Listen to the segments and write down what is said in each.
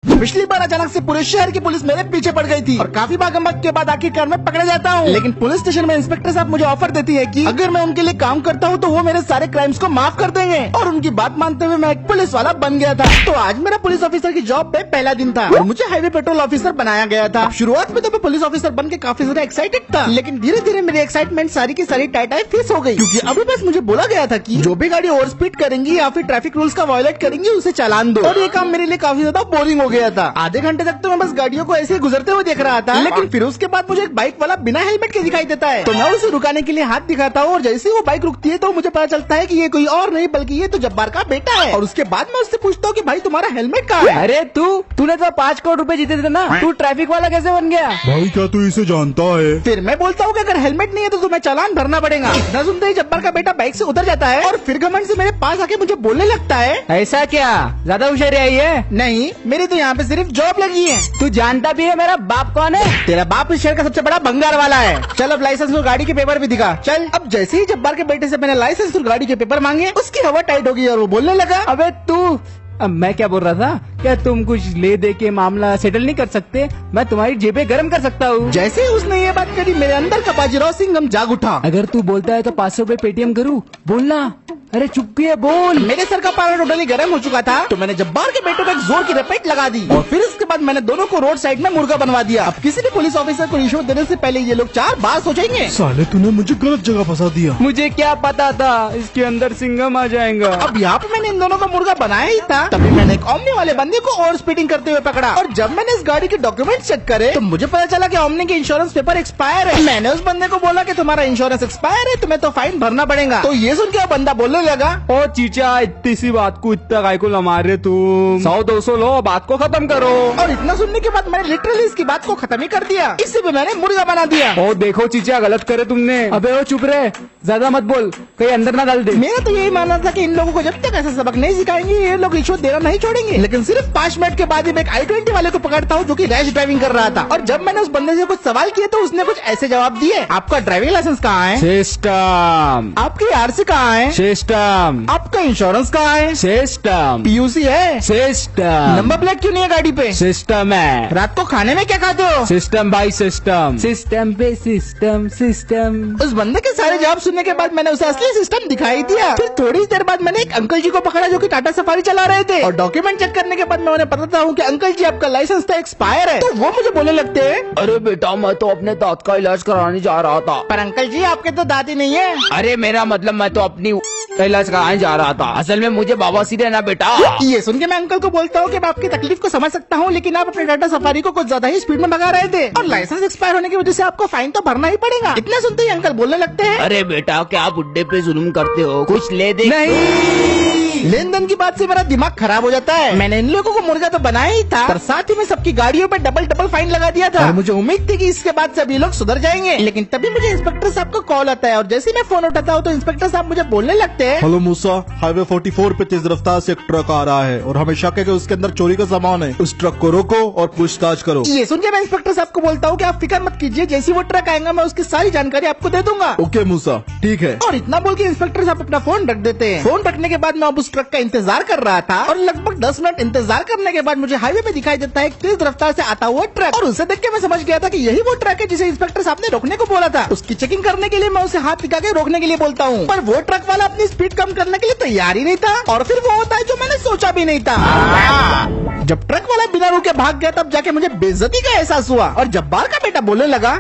पिछली बार अचानक से पूरे शहर की पुलिस मेरे पीछे पड़ गई थी और काफी भागम के बाद आखिरकार मैं पकड़ा जाता हूँ। लेकिन पुलिस स्टेशन में इंस्पेक्टर साहब मुझे ऑफर देती है कि अगर मैं उनके लिए काम करता हूँ तो वो मेरे सारे क्राइम्स को माफ कर देंगे और उनकी बात मानते हुए मैं एक पुलिस वाला बन गया था। तो आज मेरा पुलिस ऑफिसर की जॉब पे पहला दिन था और मुझे हाईवे पेट्रोल ऑफिसर बनाया गया था। शुरुआत में तो मैं पुलिस ऑफिसर बन के काफी ज्यादा एक्साइटेड था, लेकिन धीरे धीरे मेरी एक्साइटमेंट सारी की सारी टाई फेस हो गई, क्योंकि अभी बस मुझे बोला गया था कि जो भी गाड़ी ओवर स्पीड करेंगी या फिर ट्रैफिक रूल्स का वायोलेट करेंगी उसे चालान दो। और ये काम मेरे लिए काफी ज्यादा बोरिंग हो गया था। आधे घंटे तक तो मैं बस गाड़ियों को ऐसे ही गुजरते हुए देख रहा था, लेकिन फिर उसके बाद मुझे एक बाइक वाला बिना हेलमेट के दिखाई देता है। तो मैं उसे रुकाने के लिए हाथ दिखाता हूँ और जैसे ही वो बाइक रुकती है तो मुझे पता चलता है कि ये कोई और नहीं बल्कि ये तो जब्बार का बेटा है। और उसके बाद मैं उससे पूछता हूँ कि भाई तुम्हारा हेलमेट कहाँ है? अरे तूने तो 5 करोड़ रुपए जीते थे ना, तू ट्रैफिक वाला कैसे बन गया? भाई क्या तू इसे जानता है? फिर मैं बोलता हूँ कि अगर हेलमेट नहीं है तो तुम्हें चालान भरना पड़ेगा। इतना सुनते ही जब्बार का बेटा बाइक से उतर जाता है और फिर घमंड से मेरे पास आके मुझे बोलने लगता है, ऐसा क्या ज्यादा होशियारी आई है? नहीं मेरी तो यहाँ पे सिर्फ जॉब लगी है। तू जानता भी है मेरा बाप कौन है? तेरा बाप इस शहर का सबसे बड़ा भंगार वाला है। चल अब लाइसेंस और गाड़ी के पेपर भी दिखा। चल। अब जैसे ही जब्बार के बेटे से मैंने लाइसेंस और गाड़ी के पेपर मांगे उसकी हवा टाइट हो गई और वो बोलने लगा, अबे तू, अब मैं क्या बोल रहा था, क्या तुम कुछ ले दे के मामला सेटल नहीं कर सकते? मैं तुम्हारी जेबें गर्म कर सकता हूँ। जैसे ही उसने ये बात करी मेरे अंदर का बाजीराव सिंह जग उठा। अगर तू बोलता है तो 500 रुपए पेटीएम करूँ? बोलना। अरे चुप्पी है, बोल। मेरे सर का पारा टोटली गर्म हो चुका था तो मैंने जब्बार के बेटे को एक जोर की रपेट लगा दी और फिर उसके बाद मैंने दोनों को रोड साइड में मुर्गा बनवा दिया। अब किसी भी पुलिस ऑफिसर को रिश्वत देने से पहले ये लोग 4 बार सोचेंगे। साले तूने मुझे गलत जगह फंसा दिया। मुझे क्या पता था इसके अंदर सिंघम आ जाएगा। अब यहाँ पे मैंने इन दोनों का मुर्गा बनाया ही था तभी मैंने एक ओमनी वाले बंदे को ओवर स्पीडिंग करते हुए पकड़ा और जब मैंने इस गाड़ी के डॉक्यूमेंट चेक करे तो मुझे पता चला कि ओमनी के इंश्योरेंस पेपर एक्सपायर है। मैंने उस बंदे को बोला कि तुम्हारा इंश्योरेंस एक्सपायर है, तुम्हें तो फाइन भरना पड़ेगा। तो ये सुन के बंदा बोलने लगा, ओ चीचा, इतनी सी बात को इतना काय को लमा रहे तुम? 100-200 लो, बात को खत्म करो। और इतना सुनने के बाद मैंने लिटरली इसकी बात को खत्म ही कर दिया। इससे भी मैंने मुर्गा बना दिया। ओ देखो चीचा, गलत करे तुमने। अबे ओ चुप रहे, ज्यादा मत बोल, कहीं अंदर ना डाल दे। मेरा तो यही मानना था कि इन लोगों को जब तक ऐसा सबक नहीं सिखाएंगे ये लोग रिश्वत देना नहीं छोड़ेंगे। लेकिन सिर्फ 5 मिनट के बाद ही मैं एक i20 वाले को पकड़ता हूँ जो कि रैश ड्राइविंग कर रहा था। और जब मैंने उस बंदे से कुछ सवाल किए तो उसने कुछ ऐसे जवाब दिए, आपका ड्राइविंग लाइसेंस कहाँ है? सिस्टम। आपकी आरसी कहाँ है? सिस्टम। आपका इंश्योरेंस कहाँ है? सिस्टम। पीयूसी है? सिस्टम। नंबर प्लेट क्यों नहीं है गाड़ी पे? सिस्टम है। रात को खाने में क्या खाते हो? सिस्टम भाई, सिस्टम। सिस्टम पे सिस्टम सिस्टम। उस बंदे के सारे जवाब सुनने के बाद मैंने उसे असली सिस्टम दिखाई दिया। फिर थोड़ी देर बाद मैंने एक अंकल जी को पकड़ा जो कि टाटा सफारी चला रहे थे और डॉक्यूमेंट चेक करने के बाद मैं उन्हें बताता हूँ कि अंकल जी आपका लाइसेंस तो एक्सपायर है। तो वो मुझे बोलने लगते हैं, अरे बेटा, मैं तो अपने दांत का इलाज कराने जा रहा था। पर अंकल जी आपके तो दांत ही नहीं है। अरे मेरा मतलब मैं तो अपनी इलाज कराने जा रहा था, असल में मुझे बवासीर है ना बेटा। ये सुन के मैं अंकल को बोलता हूँ कि मैं आपकी तकलीफ को समझ सकता हूँ, लेकिन आप अपने टाटा सफारी को कुछ ज्यादा ही स्पीड में भगा रहे थे और लाइसेंस एक्सपायर होने की वजह से आपको फाइन तो भरना ही पड़ेगा। इतना सुनते ही अंकल बोलने लगते हैं, अरे बेटा, क्या बुड्ढे पे जुल्म करते हो, कुछ ले दे। नहीं। लेन देन की बात से मेरा दिमाग खराब हो जाता है। मैंने इन लोगों को मुर्गा तो बनाया ही था पर साथ ही में सबकी गाड़ियों पे डबल फाइन लगा दिया था और मुझे उम्मीद थी कि इसके बाद सभी लोग सुधर जाएंगे। लेकिन तभी मुझे इंस्पेक्टर साहब का कॉल आता है और जैसे ही मैं फोन उठाता हूँ तो इंस्पेक्टर साहब मुझे बोलने लगते हैं, हेलो मूसा, हाईवे 44 पे तेज रफ्तार से एक ट्रक आ रहा है और हमें शक है कि उसके अंदर चोरी का सामान है। उस ट्रक को रोको और पूछताछ करो। ये सुन के मैं इंस्पेक्टर साहब को बोलता हूँ कि आप फिक्र मत कीजिए, जैसी वो ट्रक आएगा मैं उसकी सारी जानकारी आपको दे दूंगा। ओके मूसा, ठीक है। और इतना बोल के इंस्पेक्टर साहब अपना फोन रख देते हैं। फोन रखने के बाद मैं अब उस ट्रक का इंतजार कर रहा था और लगभग 10 मिनट इंतजार करने के बाद मुझे हाईवे में दिखाई देता है एक तेज रफ्तार से आता हुआ ट्रक और उसे देख के मैं समझ गया था कि यही वो ट्रक है जिसे इंस्पेक्टर साहब ने रोकने को बोला था। उसकी चेकिंग करने के लिए मैं उसे हाथ दिखा के रोकने के लिए बोलता हूँ पर वो ट्रक वाला अपनी स्पीड कम करने के लिए तैयार ही नहीं था और फिर वो होता है जो मैंने सोचा भी नहीं था। जब ट्रक वाला बिना रुके भाग गया तब जाके मुझे बेइज्जती का एहसास हुआ और जब्बार का बेटा बोलने लगा,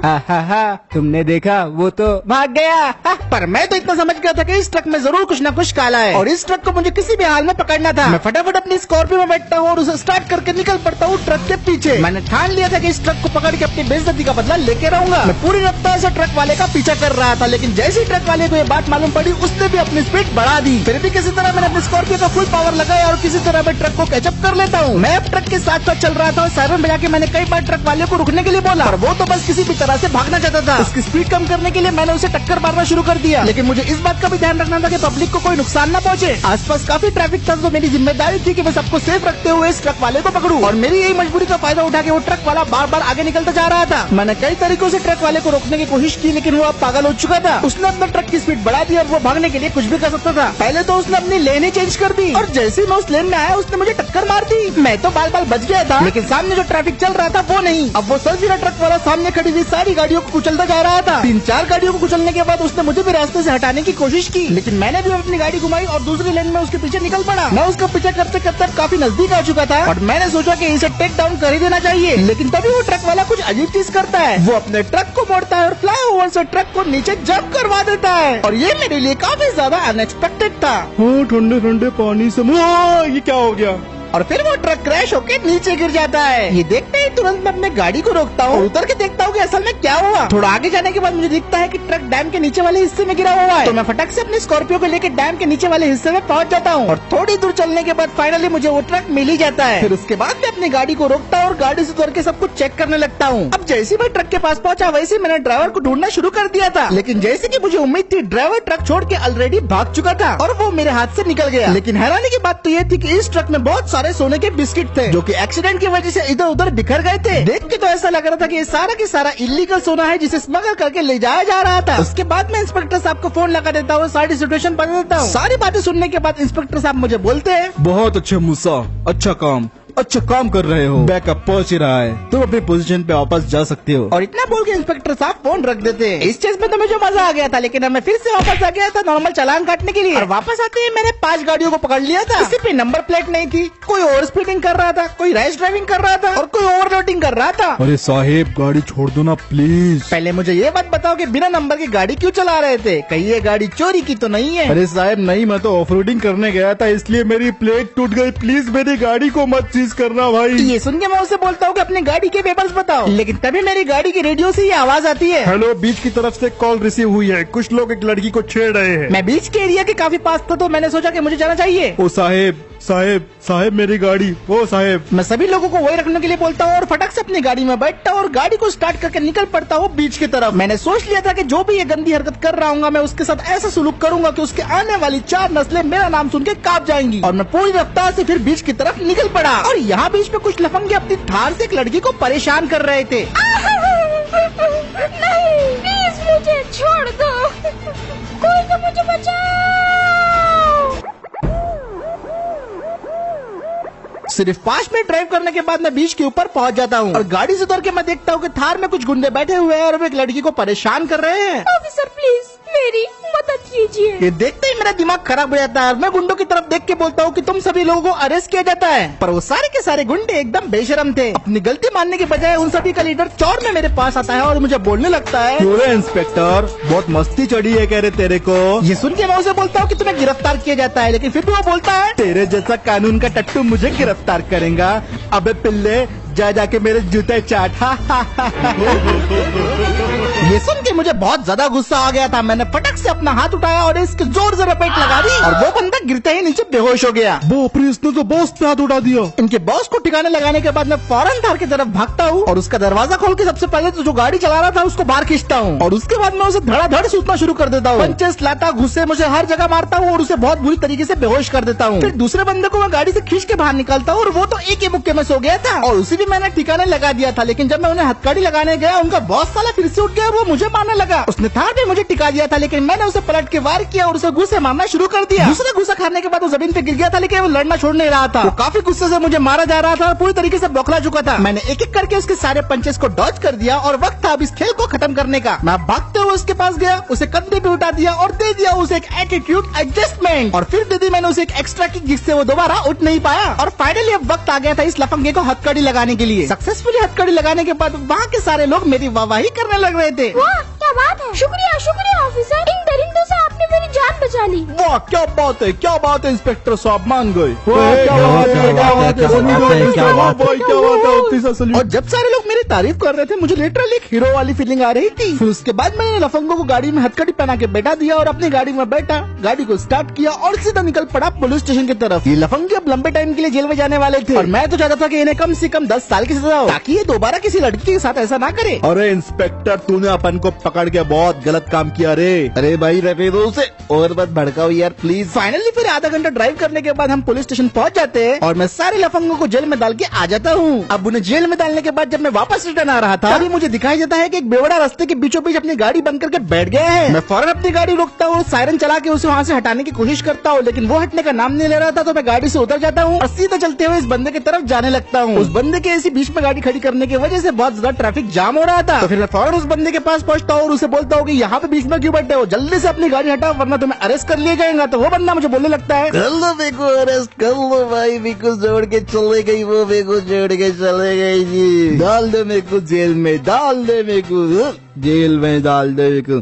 तुमने देखा, वो तो भाग गया। पर मैं तो इतना समझ गया था कि इस ट्रक में जरूर कुछ न कुछ काला है और इस ट्रक को मुझे किसी भी हाल में पकड़ना था। मैं फटाफट अपनी स्कॉर्पियो में बैठता हूँ और उसे स्टार्ट करके निकल पड़ता हूँ ट्रक के पीछे। मैंने ठान लिया था कि इस ट्रक को पकड़ के अपनी बेइज्जती का बदला लेके रहूंगा। मैं पूरी रफ्तार से ट्रक वाले का पीछा कर रहा था, लेकिन जैसे ही ट्रक वाले को ये बात मालूम पड़ी उसने भी अपनी स्पीड बढ़ा दी। फिर भी किसी तरह मैंने अपनी स्कॉर्पियो का फुल पावर लगाया और किसी तरह मैं ट्रक को कैचअप कर लेता हूँ। मैं अब ट्रक के साथ साथ चल रहा था और सायरन बजा के मैंने कई बार ट्रक वाले को रुकने के लिए बोला और वो तो बस किसी भी तरह से भागना चाहता था। उसकी स्पीड कम करने के लिए मैंने उसे टक्कर मारना शुरू कर दिया, लेकिन मुझे इस बात का भी ध्यान रखना था कि पब्लिक को कोई नुकसान न पहुंचे। आसपास काफी ट्रैफिक था, तो मेरी जिम्मेदारी थी कि मैं सबको सेफ रखते हुए इस ट्रक वाले को पकड़ूं। और मेरी यही मजबूरी का फायदा उठा के वो ट्रक वाला बार बार आगे निकलता जा रहा था। मैंने कई तरीकों से ट्रक वाले को रोकने की कोशिश की, लेकिन वो अब पागल हो चुका था। उसने अपना ट्रक की स्पीड बढ़ा दी और वो भागने के लिए कुछ भी कर सकता था। पहले तो उसने अपनी लेन ही चेंज कर दी और जैसे ही मैं उस लेन में आया उसने मुझे टक्कर मार दी। मैं तो बाल बाल बच गया था, लेकिन सामने जो ट्रैफिक चल रहा था वो नहीं। अब वो सर्फिरा ट्रक वाला सामने खड़ी हुई सारी गाड़ियों को कुचलता जा रहा था। 3-4 गाड़ियों को कुचलने के बाद उसने मुझे भी रास्ते से हटाने की कोशिश की, लेकिन मैंने भी अपनी गाड़ी घुमाई और दूसरी लेन में उसके पीछे निकल पड़ा। मैं उसका पीछा करते करते काफी नजदीक आ चुका था और मैंने सोचा कि इसे टेक डाउन कर ही देना चाहिए, लेकिन तभी वो ट्रक वाला कुछ अजीब चीज करता है। वो अपने ट्रक को मोड़ता है और फ्लाईओवर से ट्रक को नीचे जंप करवा देता है और ये मेरे लिए काफी ज्यादा अनएक्सपेक्टेड था। हाँ, ठंडे ठंडे पानी से ये क्या हो गया? और फिर वो ट्रक क्रैश होके नीचे गिर जाता है। ये देखते ही तुरंत मैं अपने गाड़ी को रोकता हूँ, उतर के देखता हूँ कि असल में क्या हुआ। थोड़ा आगे जाने के बाद मुझे दिखता है कि ट्रक डैम के नीचे वाले हिस्से में गिरा हुआ है। तो मैं फटक से अपने स्कॉर्पियो को लेकर डैम के नीचे वाले हिस्से में पहुँच जाता हूँ और थोड़ी दूर चलने के बाद फाइनली मुझे वो ट्रक मिल ही जाता है। फिर उसके बाद मैं अपनी गाड़ी को रोकता हूँ और गाड़ी से उतर के सब कुछ चेक करने लगता हूँ। अब जैसे मैं ट्रक के पास पहुँचा वैसे मैंने ड्राइवर को ढूंढना शुरू कर दिया था, लेकिन जैसे की मुझे उम्मीद थी ड्राइवर ट्रक छोड़ के ऑलरेडी भाग चुका था और वो मेरे हाथ से निकल गया। लेकिन हैरानी की बात तो ये थी कि इस ट्रक में बहुत सारे सोने के बिस्किट थे जो कि एक्सीडेंट की वजह से इधर उधर बिखर गए थे। देख के तो ऐसा लग रहा था कि ये सारा की सारा इलीगल सोना है जिसे स्मगल करके ले जाया जा रहा था। उसके बाद मैं इंस्पेक्टर साहब को फोन लगा देता हूँ, सारी सिचुएशन बता देता हूँ। सारी बातें सुनने के बाद इंस्पेक्टर साहब मुझे बोलते हैं, बहुत अच्छे मूसा, अच्छा काम कर रहे हो। बैकअप पहुंच ही रहा है, तुम अपनी पोजीशन पे वापस जा सकते हो। और इतना बोल के इंस्पेक्टर साहब फोन रख देते हैं। इस चीज में तो मुझे मजा आ गया था, लेकिन अब मैं फिर से वापस आ गया था नॉर्मल चालान काटने के लिए। और वापस आते ही मैंने 5 गाड़ियों को पकड़ लिया था। किसी पे नंबर प्लेट नहीं थी, कोई ओवर स्पीडिंग कर रहा था, कोई रैश ड्राइविंग कर रहा था और कोई ओवरलोडिंग कर रहा था। अरे साहेब, गाड़ी छोड़ दो ना प्लीज। पहले मुझे ये बात बताओ कि बिना नंबर की गाड़ी क्यों चला रहे थे? कहीं ये गाड़ी चोरी की तो नहीं है? अरे साहब नहीं, मैं तो ऑफरोडिंग करने गया था इसलिए मेरी प्लेट टूट गई। प्लीज मेरी गाड़ी को मत सीज करना भाई। ये सुन के मैं उसे बोलता हूँ कि अपनी गाड़ी के पेपर्स बताओ, लेकिन तभी मेरी गाड़ी की रेडियो से ये आवाज आती है, हेलो, बीच की तरफ से कॉल रिसीव हुई है, कुछ लोग एक लड़की को छेड़ रहे हैं। मैं बीच के एरिया के काफी पास था तो मैंने सोचा कि मुझे जाना चाहिए। ओ साहेब मेरी गाड़ी, ओ साहेब। मैं सभी लोगों को वही रखने के लिए बोलता हूँ और फटक से अपनी गाड़ी में बैठता हूँ और गाड़ी को स्टार्ट करके निकल पड़ता हूँ बीच की तरफ। मैंने सोच लिया था कि जो भी ये गंदी हरकत कर रहा हूँ मैं उसके साथ ऐसा सुलूक करूंगा कि उसके आने वाली 4 नस्लें मेरा नाम सुन के कांप जाएंगी। और मैं पूरी रफ्तार से फिर बीच की तरफ निकल पड़ा और यहाँ बीच में कुछ लफंगे अपनी थार से एक लड़की को परेशान कर रहे थे। नहीं, प्लीज मुझे छोड़ दो, कोई तो मुझे बचाओ। सिर्फ 5 मिनट ड्राइव करने के बाद मैं बीच के ऊपर पहुंच जाता हूँ और गाड़ी से उतर के मैं देखता हूँ कि थार में कुछ गुंडे बैठे हुए हैं और वो एक लड़की को परेशान कर रहे हैं। ऑफिसर प्लीज मेरी मदद कीजिए। ये देखते ही मेरा दिमाग खराब हो जाता है। मैं गुंडों की तरफ देख के बोलता हूँ कि तुम सभी लोगों को अरेस्ट किया जाता है, पर वो सारे के सारे गुंडे एकदम बेशरम थे। अपनी गलती मानने के बजाय उन सभी का लीडर चौर में मेरे पास आता है और मुझे बोलने लगता है, पूरे इंस्पेक्टर बहुत मस्ती चढ़ी है कह रहे तेरे को। ये सुन के मैं उसे बोलता हूँ कि तुम्हें गिरफ्तार किया जाता है, लेकिन फिर भी वो बोलता है, तेरे जैसा कानून का टट्टू मुझे गिरफ्तार करेगा? अबे पिल्ले, जा जाके मेरे जूते चाट। ये सुन के मुझे बहुत ज्यादा गुस्सा आ गया था। मैंने फटक से अपना हाथ उठाया और इसके जोर से रपेट लगा दी और वो बंदा गिरते ही नीचे बेहोश हो गया। बाप रे, इसने तो बॉस पे हाथ उठा दिया। इनके बॉस को ठिकाने लगाने के बाद मैं फौरन थार की तरफ भागता हूँ और उसका दरवाजा खोल के सबसे पहले तो जो गाड़ी चला रहा था उसको बाहर खींचता हूँ और उसके बाद मैं उसे धड़ाधड़ सूतना शुरू कर देता हूँ। पंचेस लाता, गुस्से मुझे हर जगह मारता हूँ और उसे बहुत बुरी तरीके से बेहोश कर देता हूँ। फिर दूसरे बंदे को मैं गाड़ी से खींच के बाहर निकालता हूँ और वो तो एक ही मुक्के में सो गया था और उसी भी मैंने ठिकाने लगा दिया था। लेकिन जब मैं उन्हें हथकड़ी लगाने गया उनका बॉस साला फिर से उठ गया और वो मुझे मारने लगा। उसने थार भी मुझे टिका दिया था, लेकिन मैंने उसे पलट के वार किया और उसे घुसे मारना शुरू कर दिया। दूसरा घुसा खाने के बाद वो जमीन पे गिर गया था, लेकिन वो लड़ना छोड़ नहीं रहा था। वो काफी गुस्से से मुझे मारा जा रहा था और पूरी तरीके से बौखला चुका था। मैंने एक एक करके उसके सारे पंचेस को डॉज कर दिया और वक्त था अब इस खेल को खत्म करने का। मैं भागते हुए उसके पास गया, उसे कंधे पे उठा दिया और दे दिया उसे एक एटीट्यूड एडजस्टमेंट और फिर दे दी मैंने उसे एक एक्स्ट्रा किक जिससे वो दोबारा उठ नहीं पाया। और फाइनली अब वक्त आ गया था इस लफंगे को हथकड़ी लगाने के लिए। सक्सेसफुली हथकड़ी लगाने के बाद वहाँ के सारे लोग मेरी वाहवाही करने लग रहे थे। वाह क्या बात है, शुक्रिया शुक्रिया ऑफिसर, इन दरिंदों से आपने मेरी जान बचा ली। वाह क्या बात है, क्या बात है इंस्पेक्टर साहब, मान गए। और जब सारे लोग मेरी तारीफ कर रहे थे मुझे लिटरली एक हीरो वाली फीलिंग आ रही थी। फिर उसके बाद मैंने लफंगों को गाड़ी में हथकड़ी पहना के बैठा दिया और अपनी गाड़ी में बैठा, गाड़ी को स्टार्ट किया और सीधा निकल पड़ा पुलिस स्टेशन की तरफ। ये लफंगे अब लंबे टाइम के लिए जेल में जाने वाले थे और मैं तो चाहता था कि इन्हें कम से कम 10 साल की सजा हो ताकि ये दोबारा किसी लड़की के साथ ऐसा ना करे। अरे इंस्पेक्टर, तूने अपन को पकड़ के बहुत गलत काम किया रे। अरे भाई रहने दो उसे, और मत भड़काओ यार प्लीज। फाइनली फिर आधा घंटा ड्राइव करने के बाद हम पुलिस स्टेशन पहुंच जाते हैं और मैं सारे लफंगों को जेल में डाल के आ जाता हूँ। अब उन्हें जेल में डालने के बाद जब मैं वापस रिटर्न आ रहा था तभी मुझे दिखाई देता है कि एक बेवड़ा रास्ते के बीचों बीच अपनी गाड़ी बंद करके बैठ गया है। मैं फौरन अपनी गाड़ी रोकता हूँ, सायरन चला के उसे वहाँ से हटाने की कोशिश करता हूँ, लेकिन वो हटने का नाम नहीं ले रहा था। तो मैं गाड़ी से उतर जाता हूँ और सीधा चलते हुए इस बंदे की तरफ जाने लगता हूँ। उस बंदे के ऐसी बीच में गाड़ी खड़ी करने की वजह से बहुत ज्यादा ट्रैफिक जाम हो रहा था। तो फिर मैं फौरन उस बंदे के पास पहुंचता हूँ और उसे बोलता हूँ कि यहाँ पे बीच में क्यों बैठे हो, जल्दी से अपनी गाड़ी हटाओ वरना तुम्हें अरेस्ट कर लिया जाएगा। तो वो बंदा मुझे बोलने लगता है, कर लो मेरे को अरेस्ट कर लो भाई, मेरे को जोड़ के चले गई, वो मेरे को जोड़ के चले गई जी। डाल दो मेरे को जेल में, डाल दे मेरे को जेल में, डाल दे मेरे को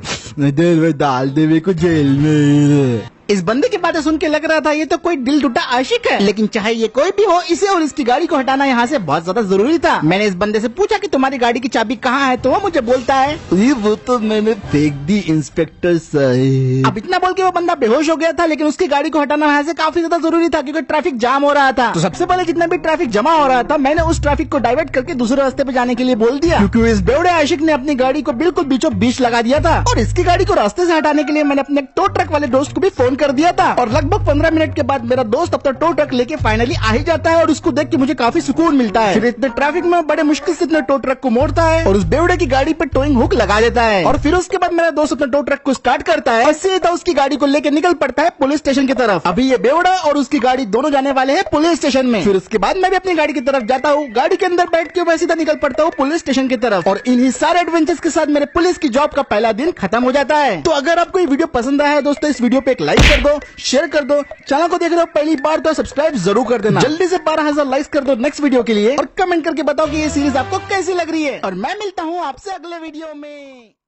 जेल में, डाल दे मेरे को जेल में। इस बंदे की बातें सुन के लग रहा था ये तो कोई दिल टूटा आशिक है, लेकिन चाहे ये कोई भी हो इसे और इसकी गाड़ी को हटाना यहाँ से बहुत ज्यादा जरूरी था। मैंने इस बंदे से पूछा कि तुम्हारी गाड़ी की चाबी कहाँ है, तो वो मुझे बोलता है ये वो तो मैंने फेंक दी इंस्पेक्टर साहब। अब इतना बोल के वो बंदा बेहोश हो गया था, लेकिन उसकी गाड़ी को हटाना यहाँ से काफी ज्यादा जरूरी था क्योंकि ट्रैफिक जाम हो रहा था। तो सबसे पहले जितना भी ट्रैफिक जमा हो रहा था मैंने उस ट्रैफिक को डाइवर्ट करके दूसरे रास्ते पे जाने के लिए बोल दिया, क्योंकि इस बेवड़े आशिक ने अपनी गाड़ी को बिल्कुल बीचों बीच लगा दिया था। और इसकी गाड़ी को रास्ते से हटाने के लिए मैंने अपने टो ट्रक वाले दोस्त को भी फोन कर दिया था। और लगभग 15 मिनट के बाद मेरा दोस्त अब तक टो ट्रक लेके फाइनली आ ही जाता है और उसको देख के मुझे काफी सुकून मिलता है। फिर इतने ट्रैफिक में बड़े मुश्किल से इतने टो ट्रक को मोड़ता है और उस बेवड़े की गाड़ी पे टोइंग हुक लगा देता है। और फिर उसके बाद मेरा दोस्त अपने टो ट्रक को स्टार्ट करता है और सीधा उसकी गाड़ी को लेकर निकल पड़ता है पुलिस स्टेशन की तरफ। अभी ये बेवड़ा और उसकी गाड़ी दोनों जाने वाले हैं पुलिस स्टेशन में। फिर उसके बाद मैं भी अपनी गाड़ी की तरफ जाता हूँ, गाड़ी के अंदर बैठ के मैं सीधा निकल पड़ता हूँ पुलिस स्टेशन की तरफ। और इन्हीं सारे एडवेंचर्स के साथ मेरे पुलिस की जॉब का पहला दिन खत्म हो जाता है। तो अगर आपको ये वीडियो पसंद आया है दोस्तों, इस वीडियो पे एक लाइक कर दो, शेयर कर दो, चैनल को देख रहे हो पहली बार तो सब्सक्राइब जरूर कर देना। जल्दी से 12,000 लाइक्स कर दो नेक्स्ट वीडियो के लिए और कमेंट करके बताओ कि ये सीरीज आपको कैसी लग रही है। और मैं मिलता हूँ आपसे अगले वीडियो में।